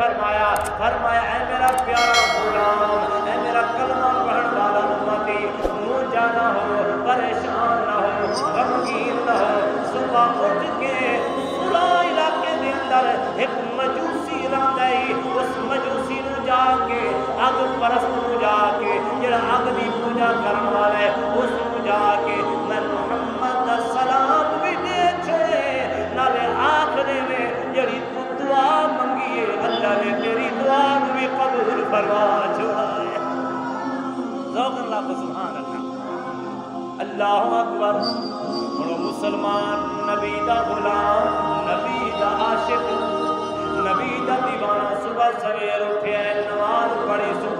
فرمایا اے میرا پیارا غلام، اے میرا کلمہ پڑھن والا امتی، منہ جانا ہو، پریشان نہ ہو، غمگین نہ ہو، صبح اٹھ کے فلاں علاقے دے اندر ایک مجوسی رہندا ہے، اس مجوسی نو جا کے اگ پرست نو جا کے جڑا اگ دی پوجا کرن والا ہے اس نو جا کے میں محمد دا سلام بھی دے چھوڑے، نالے آخرے میں جڑی تو دعا منگی ہے اللہ نے تیری دعا نو بھی قبول فرما چھوڑا ہے۔ ذوق اللہ کو سبحان اللہ، اللہ اکبر۔ اور مسلمان نبی دا غلام، نبی دا عاشق، نبی دا دیوانہ صبح سویر اٹھے نماز پڑھی سو،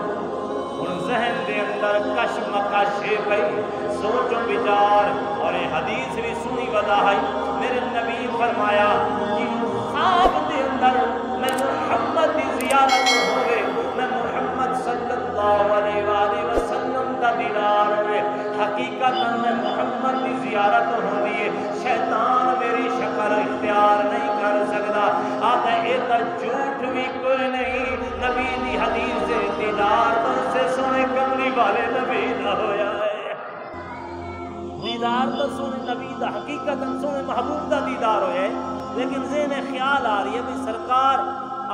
ہن ذہن دے اندر کشمکش پئی، سوچ و بچار، اور یہ حدیث بھی سنی وضاحت میرے نبی فرمایا کہ خواب دے اندر میں محمد دی زیارت ہوئے، میں محمد صلی اللہ علیہ وآلہ وسلم دا دیدار ہوئے، حقیقت میں محمد دی زیارت ہوئی ہے، شیطان میری شکل اختیار نہیں کر سکتا، آتا اے تا جھوٹ بھی کوئی نہیں، نبی دی حدیث سے دیدار تو سے سونے کملی والے نبی نہ ہویا ہے، دیدار تو سونے نبی دا حقیقت سونے محبوب دا دیدار ہویا ہے، لیکن ذہن خیال آ رہی ہے بھی سرکار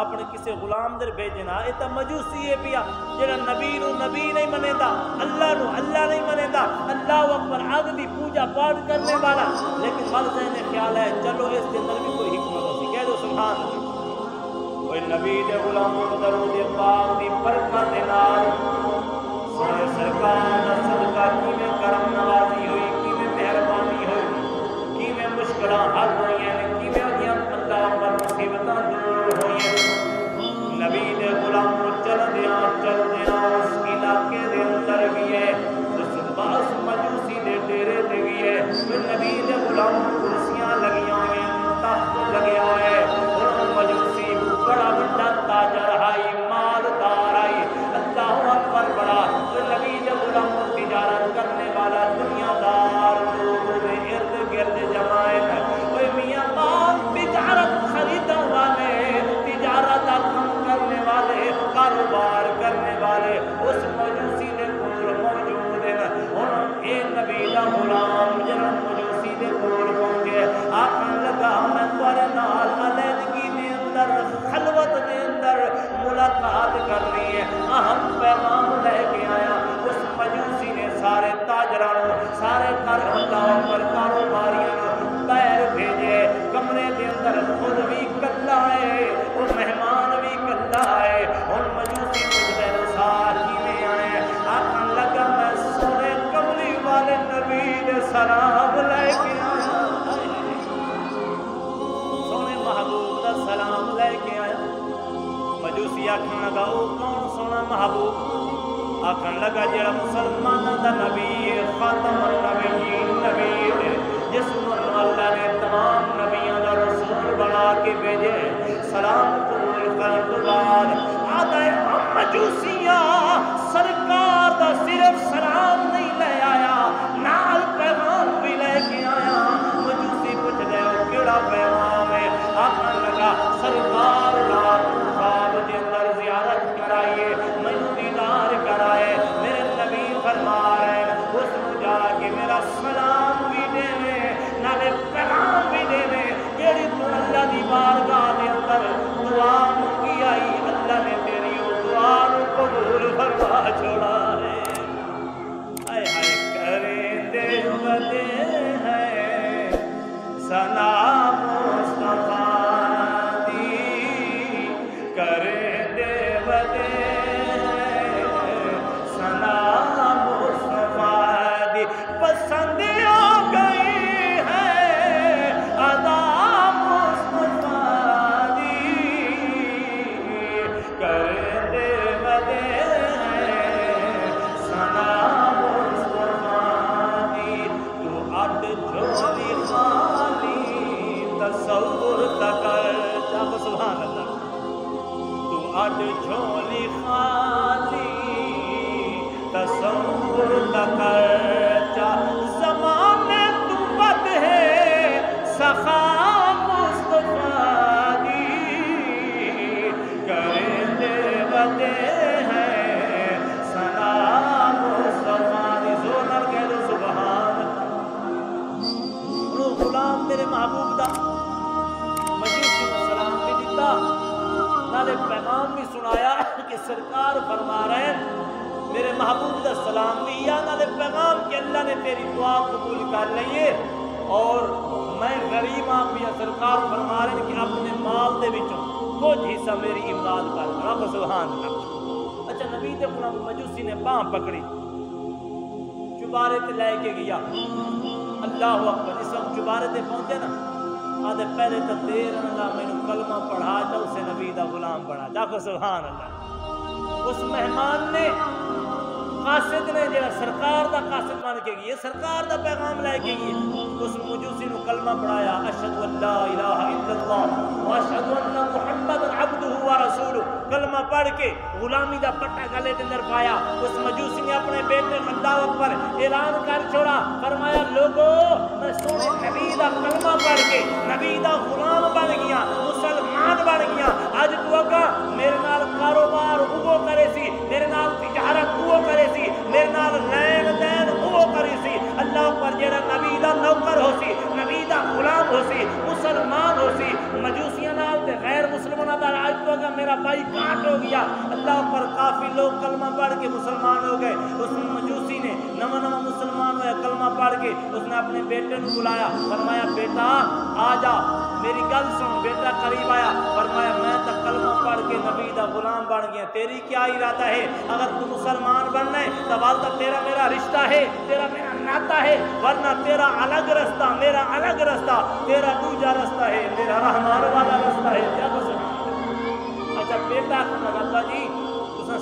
اپنے کسی غلام در بھیجنا، یہ تو مجوسی ہے پیا جڑا نبی نو نبی نہیں منے دا، اللہ نو اللہ نہیں منے دا، اللہ اکبر آگ دی پوجا پاٹ کرنے والا، لیکن بل ذہن خیال ہے چلو اس کے اندر بھی کوئی حکمت ہوتی، کہہ دو سبحان اللہ، کوئی نبی دے غلام درود پاک دی برکت نال سونے سرکار دا صدقہ کیویں کرم نوازی ہوئی، کیویں مہربانی ہوئی، کیویں مشکلاں حل ہوئی ہیں، کیویں اگیاں اللہ پر مصیبتاں دور ہوئی ہیں، نبی دے غلام چل دیا اس علاقے دے اندر بھی ہے، اس باس مجوسی دے ڈیرے دے بھی ہے، نبی دے غلام کرسیاں لگیاں ہیں، تخت لگیا ہے، اور مجوسی بڑا بڑا تاجر آئی، مالدار آئی، اللہ اکبر بڑا، نبی دے غلام تجارت کرنے والا دنیا دار لوگوں میں ارد گرد جمائن، میاں باپ تجارت خریدنے والے، تجارت کم کرنے والے، کاروبار کرنے والے اس مجوسی دے کول موجود ہیں، اور اے نبی دا غلام جڑا مجوسی دے کول پہنچے آکھن لگا میں تیرے نال علیحدگی دے اندر خلوت دے اندر ملاقات کرنی ہے، اہم پیغام لے کے آیا، اس مجوسی نے سارے تاجروں سارے اللہ پر کاروباریوں پیر بھیجے، کمرے کے اندر خود بھی کلا ہے اور مہمان بھی کلا ہے، اور مجوسی پوچھتے ساتھی میں آئے، آکھن لگا میں سونے کملی والے نبی دے سلام لے کے آیا، سونے محبوب دا سلام لے کے آیا، مجوسی آکھن لگا او کون سونا محبوب، آکھن لگا جڑا مسلمانہ دا نبی خاتم النبیین نبی ہے، جس کو اللہ نے تمام نبیوں کا رسول بنا کے بھیجے، سلام قبول کرنے کے بعد آتا ہے مجوسیاں سرکار دا صرف سلام نہیں لے آیا، نال پیغام بھی لے کے آیا، مجوسی پوچھ گئے کیڑا پیغام ہے، آخر لگا سرکار رات خواب کے اندر زیارت کرائیے، مینوں دیدار کرائے، میرے نبی فرما رہے ہیں اس کو جا کے میرا سلام بھی دے نالے پیغام بھی دے میں جیڑی تو اللہ دی بارگاہ دے اندر دعا منگی آئی، اللہ نے تیری وہ دعا نو قبول فرما چھوڑا ہے، آئے ہائے کریں دے بدے ہیں ثنا مصطفیٰ دی، کریں دے بدے ہیں ثنا مصطفیٰ دی، پسند ہو گئی اڈ جھولی خالی تصور تکرچا، زمانے تو بد ہے سخا مصطفیٰ دی، کرے نے پیغام بھی سنایا کہ سرکار فرما رہے ہیں میرے محبوب دا سلام بھی یا نہ پیغام کہ اللہ نے تیری دعا قبول کر لئیے اور میں غریب ہاں بھی سرکار فرما رہے ہیں کہ اپنے مال دے وچوں کچھ حصہ میری امداد کر رہا سبحان اللہ۔ اچھا نبی دے غلام مجوسی نے باں پکڑی چبارے تے لے کے گیا اللہ اکبر اس وقت چبارے تے پہنچے نا آدھے پہلے تو دیر اللہ میں نے کلمہ پڑھا جا اسے نبی دا غلام بنا جاکو سبحان اللہ۔ اس مہمان نے قاصد نے جڑا سرکار دا قاصد بن کے گئے سرکار دا پیغام لے کے گئے اس مجوسی نو کلمہ پڑھایا اشہد ان لا الہ الا اللہ واشہد ان محمد عبدہ ورسولہ کلمہ پڑھ کے غلامی دا پٹا گلے دے اندر پایا اس مجوسی نے اپنے بیٹے اللہ اکبر اعلان کر چھوڑا فرمایا لوگو میں سونے نبی دا کلمہ پڑھ کے نبی دا غلام بن گیا مسلمان بن گیا اج تو اگا میرے نال کاروبار وہ کرے سی میرے نال تجارت وہ کرے سی میرے نال لین دین وہ کرے سی اللہ پر جڑا نبی دا نوکر ہو سی نبی دا غلام ہو سی مسلمان ہو سی مجوسیاں نال تے غیر مسلماناں دا آج تو اگا میرا بھائی کاٹ ہو گیا اللہ پر کافی لوگ کلمہ پڑھ کے مسلمان ہو گئے اس مجوسی نے نواں مسلمان ہوا کلمہ پڑھ کے اس نے اپنے بیٹے کو بلایا فرمایا بیٹا آ جا میری گل سن بیٹا قریب آیا فرمایا میں تو کلمہ پڑھ کے نبی دا غلام بن گیا تیری کیا ارادہ ہے اگر تو مسلمان بننا ہے تو والدہ تیرا میرا رشتہ ہے تیرا میرا ناتا ہے ورنہ تیرا الگ رستہ میرا الگ رستہ تیرا دوجا رستہ ہے میرا رحمان والا رستہ ہے کیا کچھ اچھا بیٹا کہنا ابا جی تساں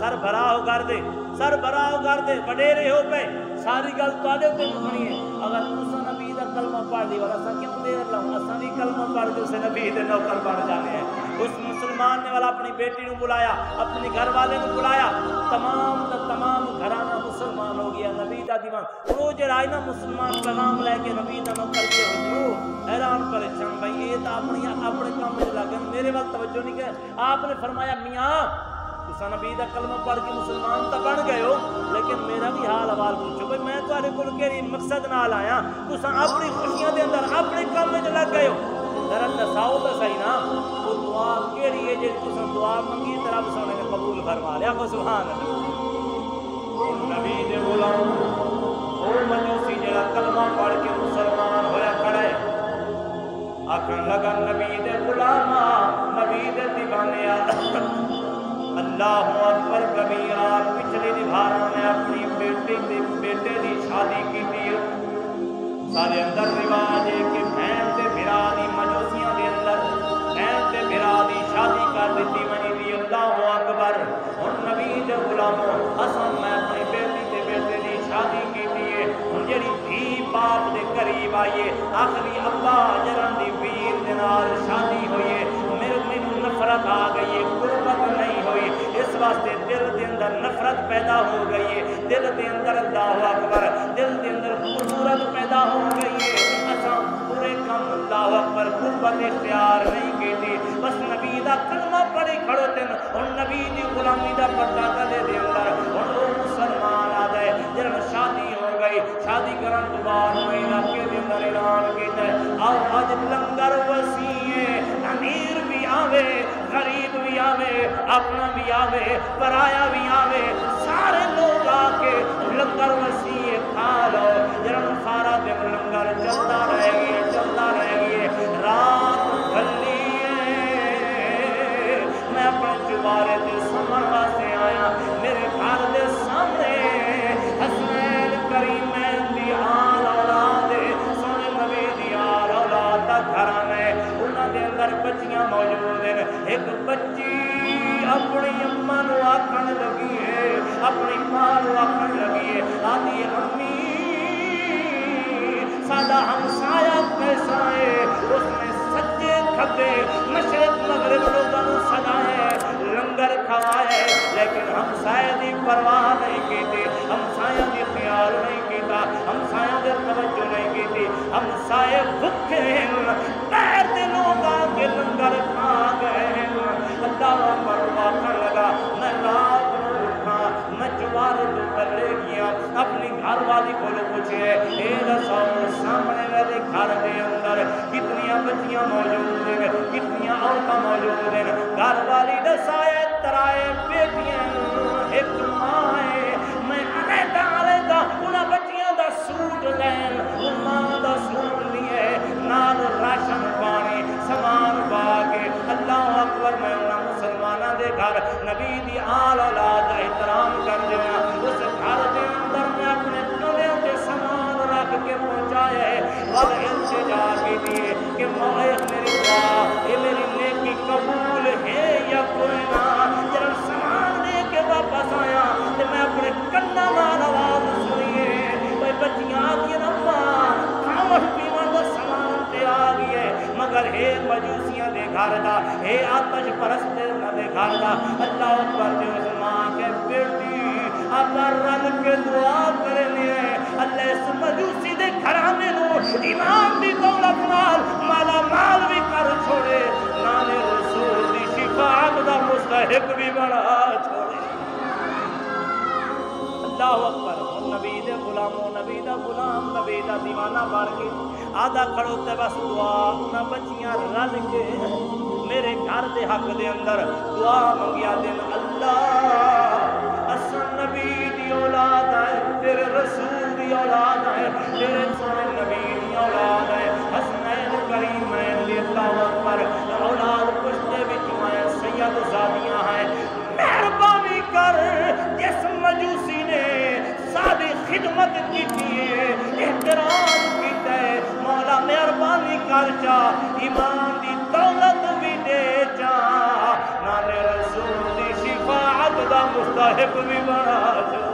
سر بھرا ہو کر دے سر بھرا ہو کر دے وڈیرے ہو پے ساری گل تواڈے تے مکنی ہے اگر تساں نبی دا کلمہ پڑھ لی والا اساں کیوں دیر لاؤں اساں بھی کلمہ پڑھ کے اسے نبی دے نوکر بن جانے ہیں اس مسلمان نے والا اپنی بیٹی نو بلایا اپنے گھر والے نو بلایا تمام دا تمام گھرانہ مسلمان ہو گیا نبی دا دیوان وہ جڑا نا مسلمان پیغام لے کے نبی دا نوکر کے حضور حیران پریشان بھائی یہ تو اپنے کام میں لگے میرے وقت توجہ نہیں کہ آپ نے فرمایا میاں تساں نبی دا کلمہ پڑھ کے مسلمان تو بن گئے ہو لیکن میرا بھی حال حوال پوچھو بھائی میں تواڈے کول کیڑی مقصد نال آیا تساں اپنی خوشیاں دے اندر اپنے کام میں لگ گئے ہو ذرا دساؤ تو صحیح نا وہ دعا کیڑی ہے جے تساں دعا منگی تے رب سونے نے قبول فرما لیا کو سبحان اللہ نبی دے غلام او مجوسی جڑا کلمہ پڑھ کے مسلمان ہویا کھڑے آکھن لگا نبی دے غلاما نبی دے دیوانیا اللہ اکبر کبیرہ پچھلی دیواروں میں اپنی بیٹے دی شادی کی تھی سارے اندر رواج ہے کہ بہن تے بھرا دی مجوسیاں دے اندر بہن تے بھرا دی شادی کر دیتی منی دی اللہ اکبر اور نبی دے غلاموں اساں میں اپنی بیٹی تے بیٹے دی شادی کی تھی ہن جڑی دھی باپ دے قریب آئیے آخری ابا جرن دی ویر دے نال شادی ہوئی میرے نفرت آ گئی ہے قربت نہیں ہوئی اس واسطے دل دے اندر نفرت پیدا ہو گئی ہے دل دے اندر اللہ اکبر دل دے اندر خصورت پیدا ہو گئی ہے اساں پورے کم اللہ اکبر قربت اختیار نہیں کی تھی بس نبی دا کلمہ پڑھی کھڑے تھے اور نبی دی غلامی دا پٹا گلے دے اندر اور وہ مسلمان آ گئے جن شادی ہو گئی شادی کرن تو بعد میں علاقے دے اندر اعلان کیتا ہے آؤ اج لنگر وسیع امیر بھی آوے غریب بھی آوے اپنا بھی آوے پرایا بھی آوے سارے لوگ آ کے لنگر وسیع کھا لو جرم سارا دن لنگر چلتا رہ گئے رات ڈھلی میں اپنے چبارے دے سمر واسطے آیا میرے گھر دے سامنے حسنین کریمین دی آل اولاد سونے نبی دی آل اولاد دا گھرانا ہے انہاں دے اندر بچیاں موجود ہیں ایک بچی اپنی اماں نو آکھن لگی ہے اپنی ماں نو آکھن لگی ہے آدھی امی ساڈا ہمسایا کیسا ہے اس نے سجے کھبے مشرق مغرب لوگوں نو سجایا لنگر کھوایا لیکن ہمسائے دی پرواہ نہیں کیتی ہمسایہ دی خیال نہیں کیتا ہمسایہ دی توجہ نہیں کیتی ہمسائے بھوکے ہیں پیر دے لوگ آگے لنگر کھا گئے ہیں اللہ پر آکھن لگا میں رات نو اٹھا میں چوارے تو کر لے گیا اپنی گھر والی کو پوچھے اے دسو سامنے والے گھر دے اندر کتنی بچیاں موجود ہیں کتنی عورتیں موجود ہیں گھر والی دسائے ترائے بیٹیاں ایک ماں ہے میں علیحدہ انہاں بچیاں دا سوٹ لین ماں دا سوٹ لیے نال راشن پانی سامان پا کے اللہ اکبر میں انہاں مسلمانہ دے گھر نبی دی آل اولاد احترام کر دینا اس گھر دے اندر میں اپنے کلیوں کے سامان رکھ کے پہنچائے اور التجا کی دیے کہ مولا میری دعا یہ میری نیکی قبول ہے یا کوئی نہ جب سامان لے کے واپس آیا تو میں اپنے کنا نال آواز سنیے بھائی بچیاں آ گئی نا ماں کھاون پیون دا سامان تے آ گئی ہے مگر ہے مجوسیاں دے گھر دا ہے آتش پرست دے گھر دا اللہ اکبر جو اس ماں کے بیٹی آپ رل کے دعا کرنے اللہ اس مجوسی دے گھرانے نو ایمان دی دولت نال مالا مال بھی کر چھوڑے نانے رسول دی شفاعت دا مستحق بھی بنا چھوڑے اللہ اکبر نبی دے غلاموں نبی دا غلام نبی دا دیوانہ بار کے آدھا کھڑو تے بس دعا نہ بچیاں رل کے میرے گھر دے حق دے اندر دعا منگیا دن اللہ اسن نبی دی اولاد ہے تیرے رسول دی اولاد ہے تیرے سونے نبی دی اولاد ہے حسنین کریمین دی اللہ اکبر اولاد پشتے بچوں ہیں سید زادیاں ہیں مہربانی کر جس مجوسی نے ساری خدمت کی احترام کیتا ہے مولا مہربانی کر چا ایمان دی دولت بھی دے چا نالے رسول دی شفاعت دا مستحق بھی بنا چا